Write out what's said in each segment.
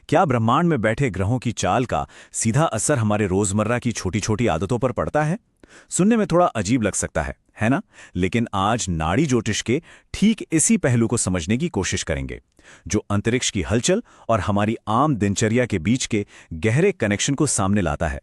क्या ब्रह्मांड में बैठे ग्रहों की चाल का सीधा असर हमारे रोजमर्रा की छोटी छोटी आदतों पर पड़ता है? सुनने में थोड़ा अजीब लग सकता है ना? लेकिन आज नाड़ी ज्योतिष के ठीक इसी पहलू को समझने की कोशिश करेंगे, जो अंतरिक्ष की हलचल और हमारी आम दिनचर्या के बीच के गहरे कनेक्शन को सामने लाता है।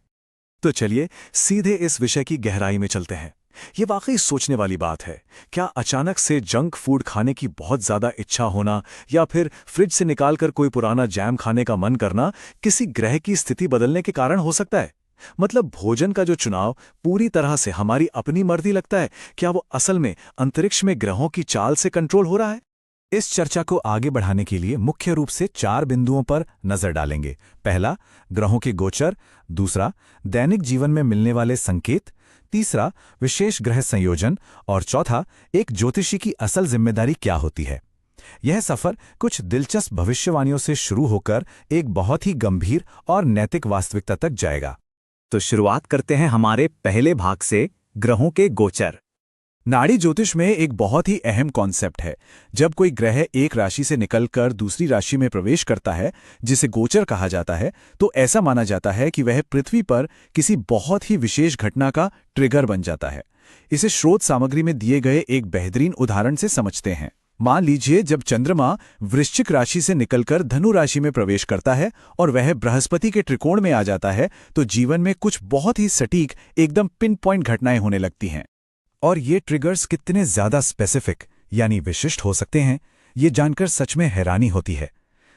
तो चलिए सीधे इस विषय की गहराई में चलते हैं। ये वाकई सोचने वाली बात है। क्या अचानक से जंक फूड खाने की बहुत ज्यादा इच्छा होना या फिर फ्रिज से निकालकर कोई पुराना जैम खाने का मन करना किसी ग्रह की स्थिति बदलने के कारण हो सकता है? मतलब भोजन का जो चुनाव पूरी तरह से हमारी अपनी मर्जी लगता है, क्या वो असल में अंतरिक्ष में ग्रहों की चाल से कंट्रोल हो रहा है? इस चर्चा को आगे बढ़ाने के लिए मुख्य रूप से 4 बिंदुओं पर नजर डालेंगे। पहला, ग्रहों के गोचर। दूसरा, दैनिक जीवन में मिलने वाले संकेत। तीसरा, विशेष ग्रह संयोजन। और चौथा, एक ज्योतिषी की असल जिम्मेदारी क्या होती है। यह सफर कुछ दिलचस्प भविष्यवाणियों से शुरू होकर एक बहुत ही गंभीर और नैतिक वास्तविकता तक जाएगा। तो शुरुआत करते हैं हमारे पहले भाग से, ग्रहों के गोचर। नाड़ी ज्योतिष में एक बहुत ही अहम कॉन्सेप्ट है। जब कोई ग्रह एक राशि से निकलकर दूसरी राशि में प्रवेश करता है, जिसे गोचर कहा जाता है, तो ऐसा माना जाता है कि वह पृथ्वी पर किसी बहुत ही विशेष घटना का ट्रिगर बन जाता है। इसे स्रोत सामग्री में दिए गए एक बेहतरीन उदाहरण से समझते हैं। मान लीजिए, जब चंद्रमा वृश्चिक राशि से निकलकर धनु राशि में प्रवेश करता है और वह बृहस्पति के त्रिकोण में आ जाता है, तो जीवन में कुछ बहुत ही सटीक, एकदम पिन पॉइंट घटनाएं होने लगती हैं। और ये ट्रिगर्स कितने ज्यादा स्पेसिफिक यानी विशिष्ट हो सकते हैं, ये जानकर सच में हैरानी होती है।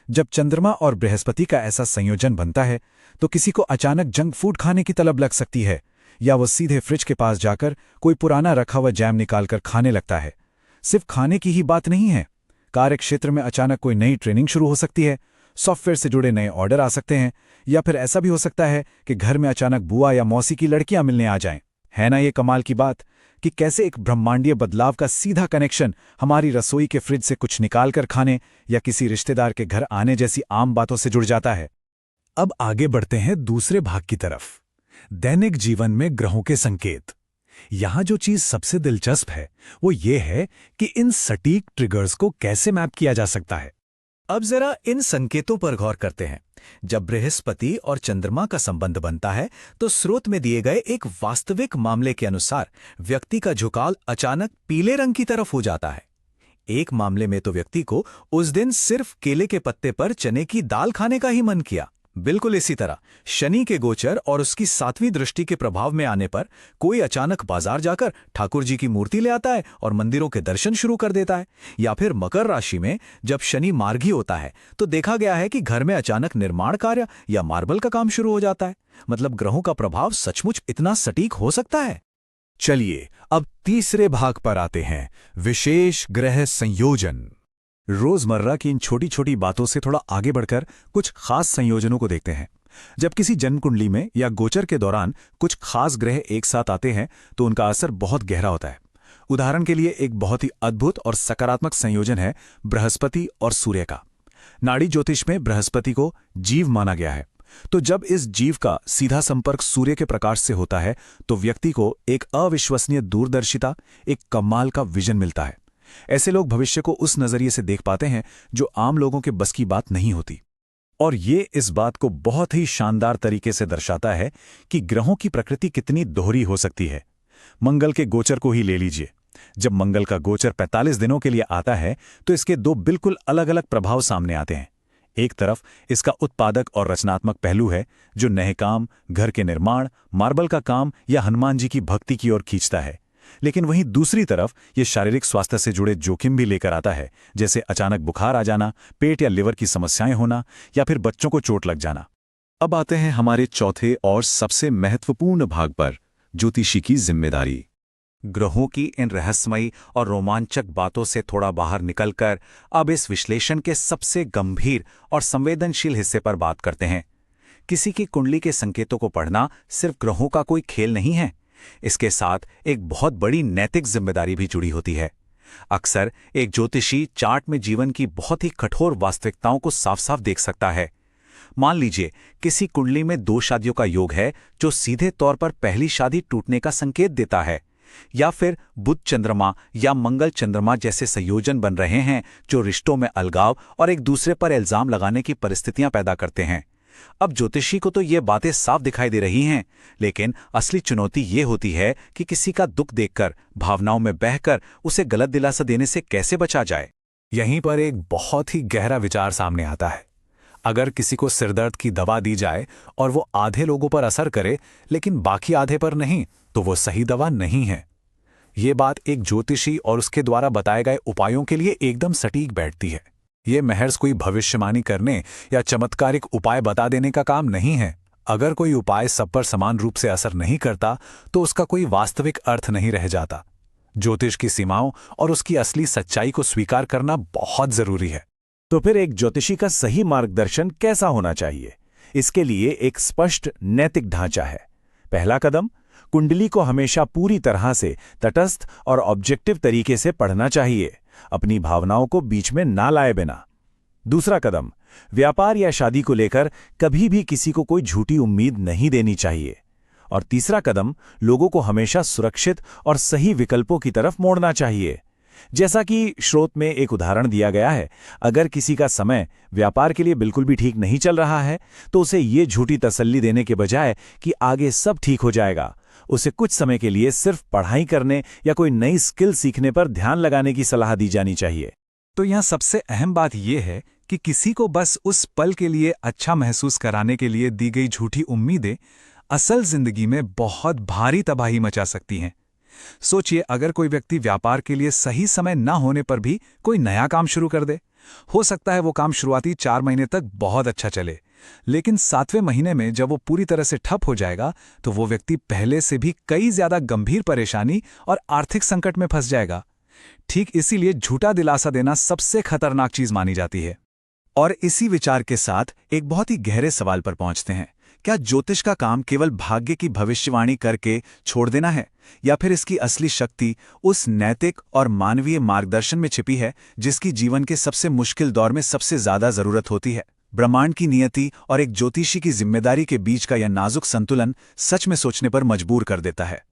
जब चंद्रमा और बृहस्पति का ऐसा संयोजन बनता है, तो किसी को अचानक जंक फूड खाने की तलब लग सकती है, या वो सीधे फ्रिज के पास जाकर कोई पुराना रखा हुआ जैम निकालकर खाने लगता है। सिर्फ खाने की ही बात नहीं है, कार्यक्षेत्र में अचानक कोई नई ट्रेनिंग शुरू हो सकती है, सॉफ्टवेयर से जुड़े नए ऑर्डर आ सकते हैं, या फिर ऐसा भी हो सकता है कि घर में अचानक बुआ या मौसी की लड़कियां मिलने आ जाएं। है ना ये कमाल की बात कि कैसे एक ब्रह्मांडीय बदलाव का सीधा कनेक्शन हमारी रसोई के फ्रिज से कुछ निकालकर खाने या किसी रिश्तेदार के घर आने जैसी आम बातों से जुड़ जाता है। अब आगे बढ़ते हैं दूसरे भाग की तरफ, दैनिक जीवन में ग्रहों के संकेत। यहां जो चीज सबसे दिलचस्प है वो ये है कि इन सटीक ट्रिगर्स को कैसे मैप किया जा सकता है। अब जरा इन संकेतों पर गौर करते हैं। जब बृहस्पति और चंद्रमा का संबंध बनता है, तो स्रोत में दिए गए एक वास्तविक मामले के अनुसार व्यक्ति का झुकाव अचानक पीले रंग की तरफ हो जाता है। एक मामले में तो व्यक्ति को उस दिन सिर्फ केले के पत्ते पर चने की दाल खाने का ही मन किया। बिल्कुल इसी तरह शनि के गोचर और उसकी 7वीं दृष्टि के प्रभाव में आने पर कोई अचानक बाजार जाकर ठाकुर जी की मूर्ति ले आता है और मंदिरों के दर्शन शुरू कर देता है। या फिर मकर राशि में जब शनि मार्गी होता है, तो देखा गया है कि घर में अचानक निर्माण कार्य या मार्बल का काम शुरू हो जाता है। मतलब ग्रहों का प्रभाव सचमुच इतना सटीक हो सकता है। चलिए अब तीसरे भाग पर आते हैं, विशेष ग्रह संयोजन। रोजमर्रा की इन छोटी छोटी बातों से थोड़ा आगे बढ़कर कुछ खास संयोजनों को देखते हैं। जब किसी जन्म कुंडली में या गोचर के दौरान कुछ खास ग्रह एक साथ आते हैं, तो उनका असर बहुत गहरा होता है। उदाहरण के लिए एक बहुत ही अद्भुत और सकारात्मक संयोजन है बृहस्पति और सूर्य का। नाड़ी ज्योतिष में बृहस्पति को जीव माना गया है, तो जब इस जीव का सीधा संपर्क सूर्य के प्रकाश से होता है, तो व्यक्ति को एक अविश्वसनीय दूरदर्शिता, एक कमाल का विजन मिलता है। ऐसे लोग भविष्य को उस नजरिए से देख पाते हैं जो आम लोगों के बस की बात नहीं होती। और ये इस बात को बहुत ही शानदार तरीके से दर्शाता है कि ग्रहों की प्रकृति कितनी दोहरी हो सकती है। मंगल के गोचर को ही ले लीजिए। जब मंगल का गोचर 45 दिनों के लिए आता है, तो इसके 2 बिल्कुल अलग अलग प्रभाव सामने आते हैं। एक तरफ इसका उत्पादक और रचनात्मक पहलू है, जो नए काम, घर के निर्माण, मार्बल का काम या हनुमान जी की भक्ति की ओर खींचता है। लेकिन वहीं दूसरी तरफ ये शारीरिक स्वास्थ्य से जुड़े जोखिम भी लेकर आता है, जैसे अचानक बुखार आ जाना, पेट या लिवर की समस्याएं होना, या फिर बच्चों को चोट लग जाना। अब आते हैं हमारे चौथे और सबसे महत्वपूर्ण भाग पर, ज्योतिषी की जिम्मेदारी। ग्रहों की इन रहस्यमयी और रोमांचक बातों से थोड़ा बाहर निकलकर अब इस विश्लेषण के सबसे गंभीर और संवेदनशील हिस्से पर बात करते हैं। किसी की कुंडली के संकेतों को पढ़ना सिर्फ ग्रहों का कोई खेल नहीं है, इसके साथ एक बहुत बड़ी नैतिक जिम्मेदारी भी जुड़ी होती है। अक्सर एक ज्योतिषी चार्ट में जीवन की बहुत ही कठोर वास्तविकताओं को साफ साफ देख सकता है। मान लीजिए किसी कुंडली में 2 शादियों का योग है, जो सीधे तौर पर पहली शादी टूटने का संकेत देता है। या फिर बुध चंद्रमा या मंगल चंद्रमा जैसे संयोजन बन रहे हैं जो रिश्तों में अलगाव और एक दूसरे पर इल्जाम लगाने की परिस्थितियां पैदा करते हैं। अब ज्योतिषी को तो ये बातें साफ दिखाई दे रही हैं, लेकिन असली चुनौती ये होती है कि किसी का दुख देखकर, भावनाओं में बहकर उसे गलत दिलासा देने से कैसे बचा जाए। यहीं पर एक बहुत ही गहरा विचार सामने आता है। अगर किसी को सिरदर्द की दवा दी जाए और वो आधे लोगों पर असर करे लेकिन बाकी आधे पर नहीं, तो वो सही दवा नहीं है। ये बात एक ज्योतिषी और उसके द्वारा बताए गए उपायों के लिए एकदम सटीक बैठती है। ये महज कोई भविष्यवाणी करने या चमत्कारिक उपाय बता देने का काम नहीं है। अगर कोई उपाय सब पर समान रूप से असर नहीं करता तो उसका कोई वास्तविक अर्थ नहीं रह जाता। ज्योतिष की सीमाओं और उसकी असली सच्चाई को स्वीकार करना बहुत जरूरी है। तो फिर एक ज्योतिषी का सही मार्गदर्शन कैसा होना चाहिए? इसके लिए एक स्पष्ट नैतिक ढांचा है। पहला कदम, कुंडली को हमेशा पूरी तरह से तटस्थ और ऑब्जेक्टिव तरीके से पढ़ना चाहिए, अपनी भावनाओं को बीच में ना लाए बिना। दूसरा कदम, व्यापार या शादी को लेकर कभी भी किसी को कोई झूठी उम्मीद नहीं देनी चाहिए। और तीसरा कदम, लोगों को हमेशा सुरक्षित और सही विकल्पों की तरफ मोड़ना चाहिए। जैसा कि स्रोत में एक उदाहरण दिया गया है, अगर किसी का समय व्यापार के लिए बिल्कुल भी ठीक नहीं चल रहा है तो उसे ये झूठी तसल्ली देने के बजाय कि आगे सब ठीक हो जाएगा, उसे कुछ समय के लिए सिर्फ पढ़ाई करने या कोई नई स्किल सीखने पर ध्यान लगाने की सलाह दी जानी चाहिए। तो यहाँ सबसे अहम बात यह है कि किसी को बस उस पल के लिए अच्छा महसूस कराने के लिए दी गई झूठी उम्मीदें असल जिंदगी में बहुत भारी तबाही मचा सकती हैं। सोचिए, अगर कोई व्यक्ति व्यापार के लिए सही समय न होने पर भी कोई नया काम शुरू कर दे। हो सकता है वो काम शुरुआती 4 महीने तक बहुत अच्छा चले, लेकिन 7वें महीने में जब वो पूरी तरह से ठप हो जाएगा तो वो व्यक्ति पहले से भी कई ज्यादा गंभीर परेशानी और आर्थिक संकट में फंस जाएगा। ठीक इसीलिए झूठा दिलासा देना सबसे खतरनाक चीज मानी जाती है। और इसी विचार के साथ एक बहुत ही गहरे सवाल पर पहुंचते हैं। क्या ज्योतिष का काम केवल भाग्य की भविष्यवाणी करके छोड़ देना है, या फिर इसकी असली शक्ति उस नैतिक और मानवीय मार्गदर्शन में छिपी है जिसकी जीवन के सबसे मुश्किल दौर में सबसे ज्यादा जरूरत होती है? ब्रह्मांड की नियति और एक ज्योतिषी की जिम्मेदारी के बीच का यह नाजुक संतुलन सच में सोचने पर मजबूर कर देता है।